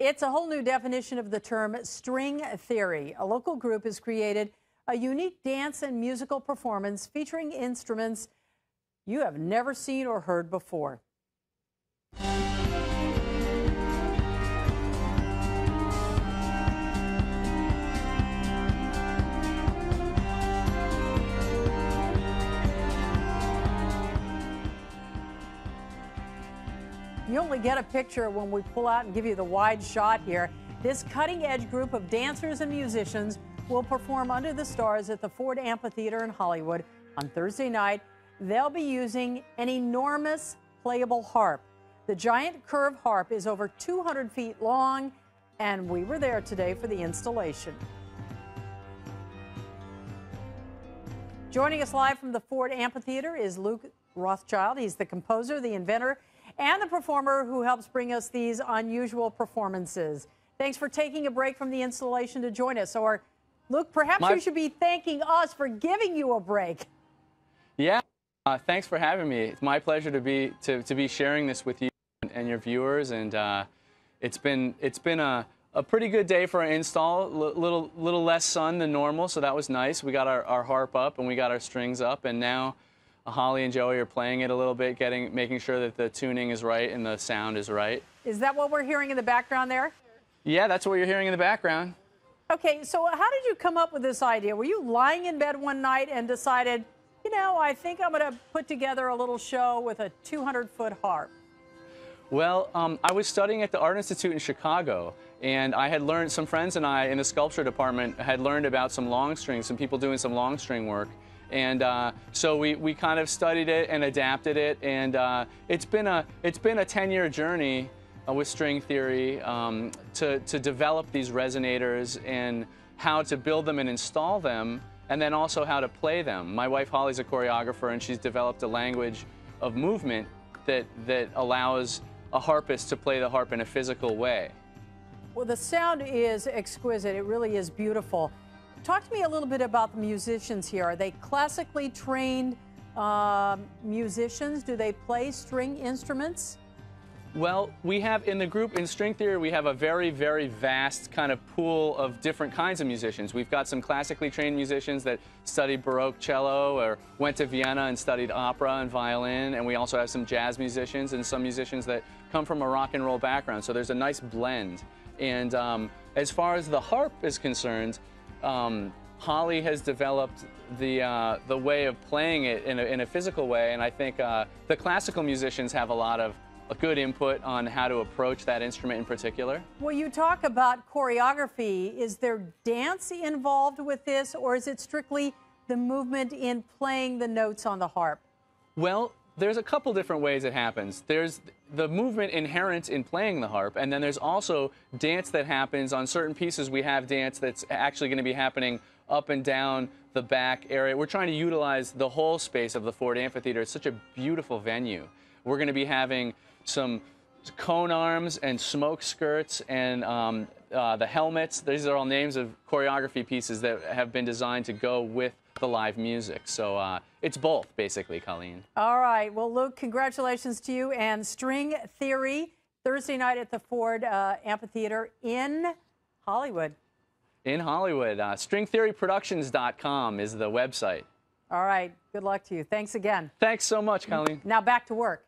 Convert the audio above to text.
It's a whole new definition of the term string theory. A local group has created a unique dance and musical performance featuring instruments you have never seen or heard before. You only get a picture when we pull out and give you the wide shot here. This cutting-edge group of dancers and musicians will perform under the stars at the Ford Amphitheatre in Hollywood on Thursday night. They'll be using an enormous playable harp. The giant curved harp is over 200 feet long, and we were there today for the installation. Joining us live from the Ford Amphitheatre is Luke Rothschild. He's the composer, the inventor, and the performer who helps bring us these unusual performances. Thanks for taking a break from the installation to join us. Or, Luke, perhaps you should be thanking us for giving you a break. Yeah, thanks for having me. It's my pleasure to be sharing this with you and your viewers. And it's been a pretty good day for our install. Little less sun than normal, so that was nice. We got our harp up and we got our strings up, and now Holly and Joey are playing it a little bit, making sure that the tuning is right and the sound is right. Is that what we're hearing in the background there? Yeah, that's what you're hearing in the background. Okay, so how did you come up with this idea? Were you lying in bed one night and decided, you know, I think I'm going to put together a little show with a 200-foot harp? Well, I was studying at the Art Institute in Chicago, and I had learned, some friends and I in the sculpture department had learned about some long strings, some people doing some long string work. And so we kind of studied it and adapted it, and it's been a 10-year journey with string theory to develop these resonators and how to build them and install them, and then also how to play them. My wife Holly's a choreographer, and she's developed a language of movement that allows a harpist to play the harp in a physical way. Well, the sound is exquisite. It really is beautiful. Talk to me a little bit about the musicians here. Are they classically trained musicians? Do they play string instruments? Well, we have in the group, in string theory, we have a very, very vast kind of pool of different kinds of musicians. We've got some classically trained musicians that studied Baroque cello or went to Vienna and studied opera and violin, and we also have some jazz musicians and some musicians that come from a rock and roll background, so there's a nice blend. And as far as the harp is concerned, Holly has developed the way of playing it in a physical way, and I think the classical musicians have a lot of good input on how to approach that instrument in particular. Well, you talk about choreography. Is there dance involved with this, or is it strictly the movement in playing the notes on the harp? Well, there's a couple different ways it happens. There's the movement inherent in playing the harp, and then there's also dance that happens on certain pieces. We have dance that's actually going to be happening up and down the back area. We're trying to utilize the whole space of the Ford Amphitheatre. It's such a beautiful venue. We're going to be having some cone arms and smoke skirts and the helmets. These are all names of choreography pieces that have been designed to go with the live music. So it's both, basically, Colleen. All right. Well, Luke, congratulations to you. And String Theory, Thursday night at the Ford Amphitheatre in Hollywood. In Hollywood. Stringtheoryproductions.com is the website. All right. Good luck to you. Thanks again. Thanks so much, Colleen. Now back to work.